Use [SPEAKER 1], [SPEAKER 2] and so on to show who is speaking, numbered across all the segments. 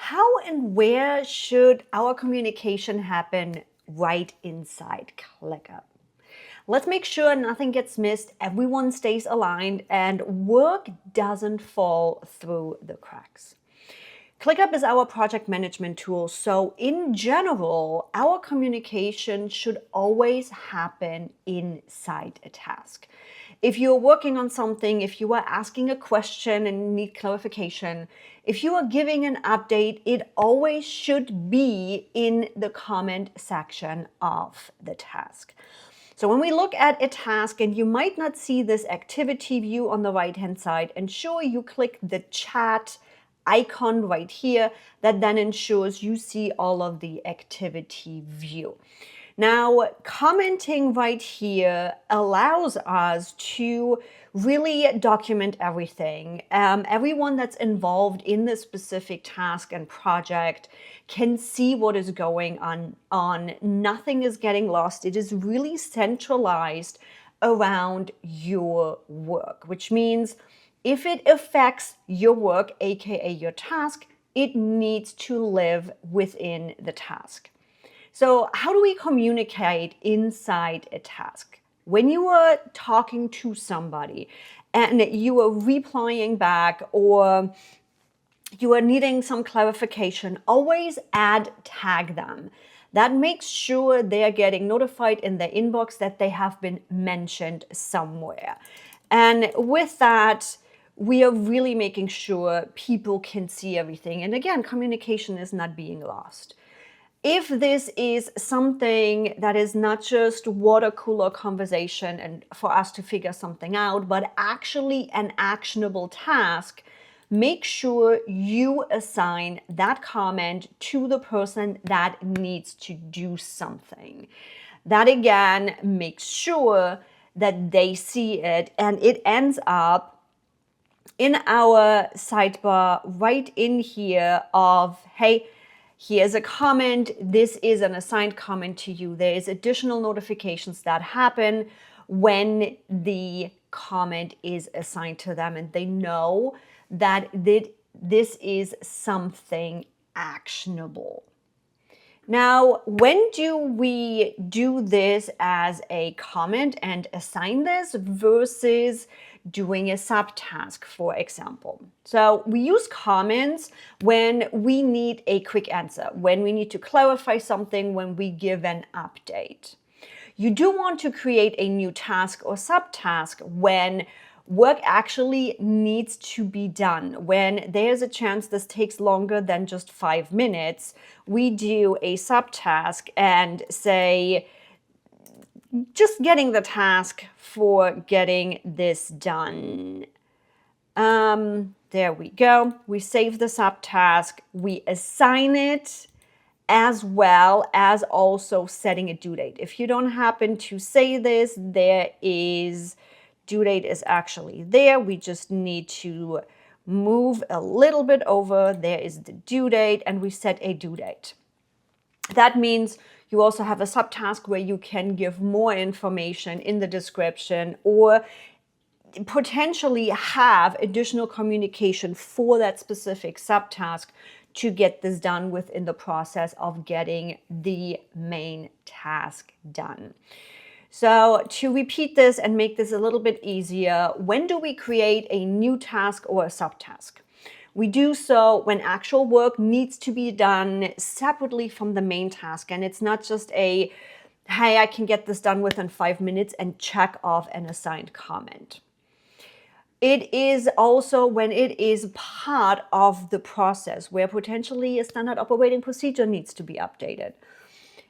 [SPEAKER 1] How and where should our communication happen right inside ClickUp? Let's make sure nothing gets missed, everyone stays aligned, and work doesn't fall through the cracks. ClickUp is our project management tool, so in general, our communication should always happen inside a task. If you're working on something, if you are asking a question and need clarification, if you are giving an update, it always should be in the comment section of the task. So when we look at a task, and you might not see this activity view on the right-hand side, ensure you click the chat icon right here that then ensures you see all of the activity view. Now, commenting right here allows us to really document everything. Everyone that's involved in this specific task and project can see what is going on. Nothing is getting lost. It is really centralized around your work, which means if it affects your work, aka your task, it needs to live within the task. So how do we communicate inside a task? When you are talking to somebody and you are replying back or you are needing some clarification, always tag them. That makes sure they are getting notified in their inbox that they have been mentioned somewhere. And with that, we are really making sure people can see everything. And again, communication is not being lost. If this is something that is not just water cooler conversation and for us to figure something out, but actually an actionable task, make sure you assign that comment to the person that needs to do something. That again makes sure that they see it and it ends up in our sidebar right in here of, hey, here's a comment. This is an assigned comment to you. There is additional notifications that happen when the comment is assigned to them, and they know that this is something actionable. Now, when do we do this as a comment and assign this versus doing a subtask, for example? So we use comments when we need a quick answer, when we need to clarify something, when we give an update. You do want to create a new task or subtask when work actually needs to be done. When there's a chance this takes longer than just 5 minutes, we do a subtask and say, just getting the task for getting this done. There we go. We save the subtask. We assign it as well as also setting a due date. If you don't happen to say this, there is due date is actually there. We just need to move a little bit over. There is the due date and we set a due date. That means you also have a subtask where you can give more information in the description or potentially have additional communication for that specific subtask to get this done within the process of getting the main task done. So to repeat this and make this a little bit easier, when do we create a new task or a subtask? We do so when actual work needs to be done separately from the main task. And it's not just a, hey, I can get this done within 5 minutes and check off an assigned comment. It is also when it is part of the process where potentially a standard operating procedure needs to be updated.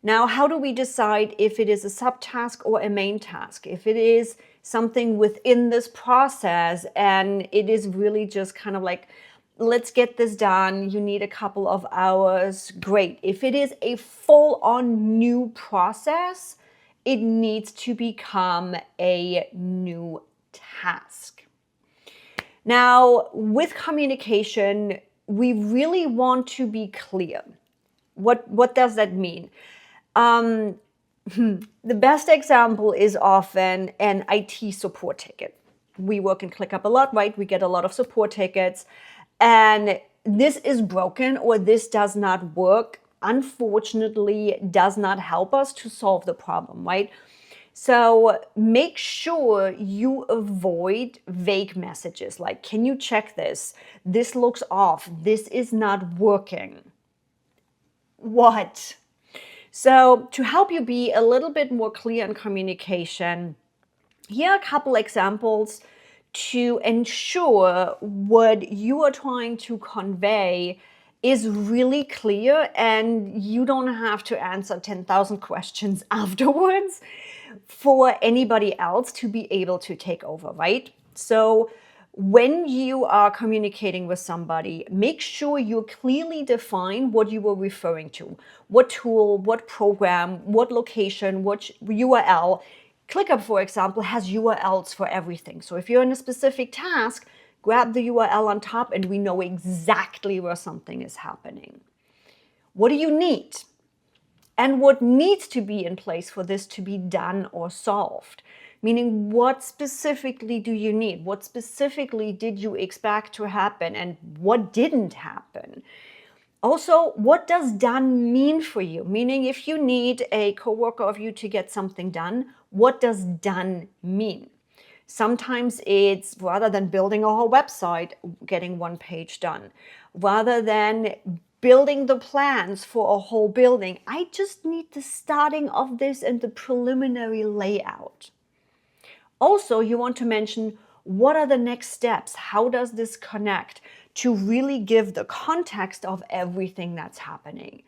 [SPEAKER 1] Now, how do we decide if it is a subtask or a main task? If it is something within this process and it is really just kind of like, let's get this done, you need a couple of hours, great. If it is a full-on new process, it needs to become a new task. Now, with communication, we really want to be clear. What does that mean? The best example is often an IT support ticket. We work in ClickUp a lot, right? We get a lot of support tickets. And this is broken or this does not work, unfortunately, does not help us to solve the problem, right? So make sure you avoid vague messages like, can you check this? This looks off. This is not working. What? So to help you be a little bit more clear in communication, here are a couple examples to ensure what you are trying to convey is really clear and you don't have to answer 10,000 questions afterwards for anybody else to be able to take over, right? So when you are communicating with somebody, make sure you clearly define what you were referring to. What tool, what program, what location, what URL. ClickUp, for example, has URLs for everything. So if you're in a specific task, grab the URL on top and we know exactly where something is happening. What do you need? And what needs to be in place for this to be done or solved? Meaning, what specifically do you need? What specifically did you expect to happen and what didn't happen? Also, what does done mean for you? Meaning, if you need a coworker of you to get something done, what does done mean? Sometimes it's rather than building a whole website, getting one page done. Rather than building the plans for a whole building, I just need the starting of this and the preliminary layout. Also, you want to mention what are the next steps? How does this connect? To really give the context of everything that's happening.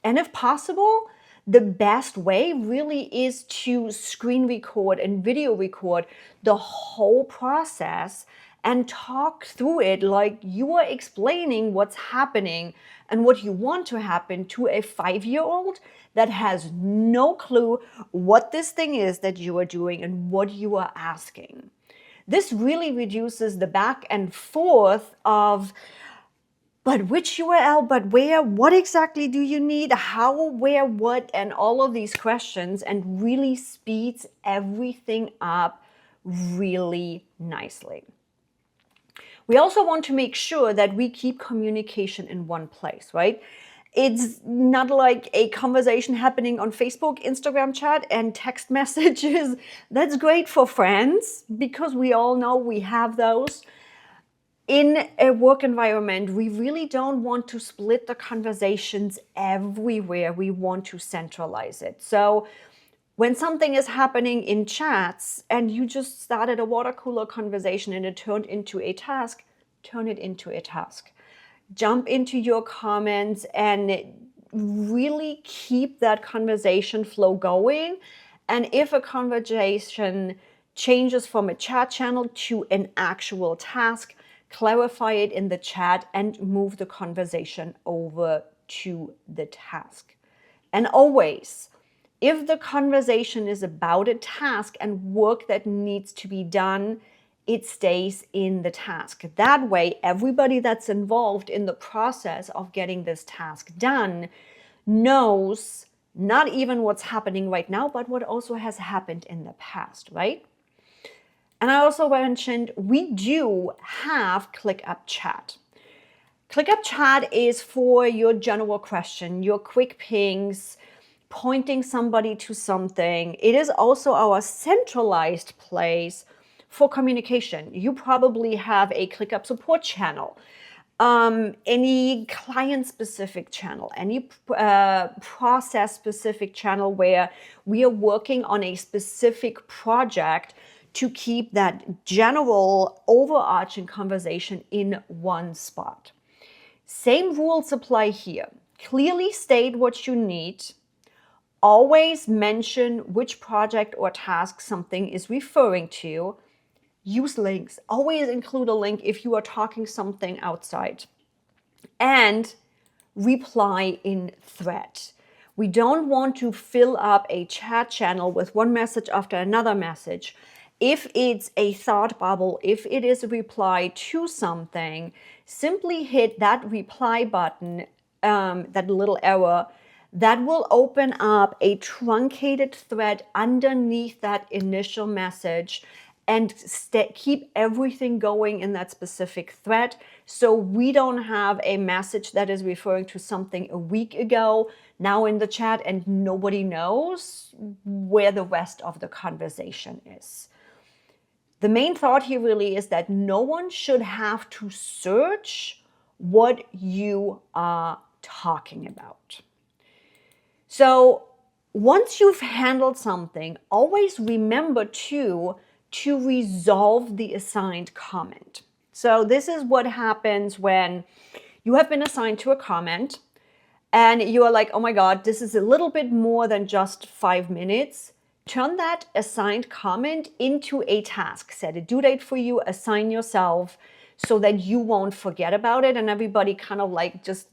[SPEAKER 1] And if possible, the best way really is to screen record and video record the whole process and talk through it like you are explaining what's happening and what you want to happen to a 5-year-old that has no clue what this thing is that you are doing and what you are asking. This really reduces the back and forth of, but which URL, but where, what exactly do you need, how, where, what, and all of these questions, and really speeds everything up really nicely. We also want to make sure that we keep communication in one place, right? It's not like a conversation happening on Facebook, Instagram chat, and text messages. That's great for friends because we all know we have those. In a work environment, we really don't want to split the conversations everywhere. We want to centralize it. So when something is happening in chats and you just started a water cooler conversation and it turned into a task, turn it into a task. Jump into your comments and really keep that conversation flow going. And if a conversation changes from a chat channel to an actual task, clarify it in the chat and move the conversation over to the task. And always, if the conversation is about a task and work that needs to be done, it stays in the task. That way, everybody that's involved in the process of getting this task done knows not even what's happening right now, but what also has happened in the past, right? And I also mentioned we do have ClickUp Chat. ClickUp Chat is for your general question, your quick pings, pointing somebody to something. It is also our centralized place for communication. You probably have a ClickUp support channel, any client-specific channel, any process-specific channel where we are working on a specific project to keep that general overarching conversation in one spot. Same rules apply here. Clearly state what you need. Always mention which project or task something is referring to. Use links. Always include a link if you are talking something outside. And reply in thread. We don't want to fill up a chat channel with one message after another message. If it's a thought bubble, if it is a reply to something, simply hit that reply button, that little arrow, that will open up a truncated thread underneath that initial message and keep everything going in that specific thread, so we don't have a message that is referring to something a week ago now in the chat and nobody knows where the rest of the conversation is. The main thought here really is that no one should have to search what you are talking about. So once you've handled something, always remember to resolve the assigned comment. So this is what happens when you have been assigned to a comment and you are like, oh my God, this is a little bit more than just 5 minutes. Turn that assigned comment into a task. Set a due date for you, assign yourself so that you won't forget about it and everybody kind of like just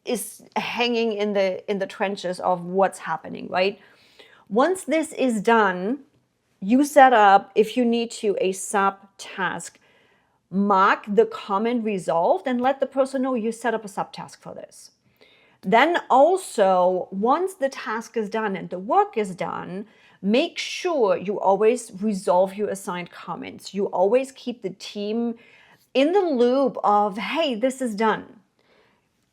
[SPEAKER 1] is hanging in the trenches of what's happening, right? Once this is done, you set up, if you need to, a subtask. Mark the comment resolved and let the person know you set up a subtask for this. Then also, once the task is done and the work is done, make sure you always resolve your assigned comments. You always keep the team in the loop of, hey, this is done.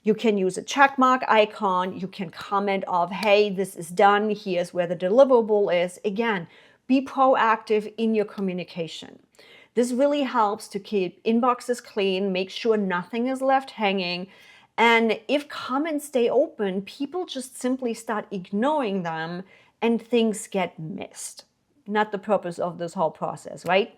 [SPEAKER 1] You can use a check mark icon. You can comment of, hey, this is done. Here's where the deliverable is. Again, be proactive in your communication. This really helps to keep inboxes clean, make sure nothing is left hanging. And if comments stay open, people just simply start ignoring them and things get missed. Not the purpose of this whole process, right?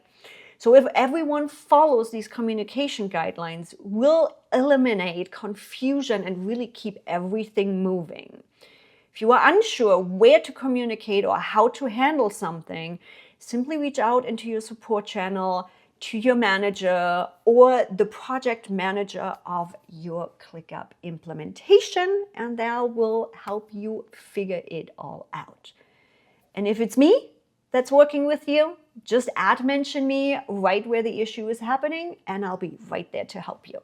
[SPEAKER 1] So if everyone follows these communication guidelines, we'll eliminate confusion and really keep everything moving. If you are unsure where to communicate or how to handle something, simply reach out into your support channel, to your manager or the project manager of your ClickUp implementation, and that will help you figure it all out. And if it's me that's working with you, just mention me right where the issue is happening, and I'll be right there to help you.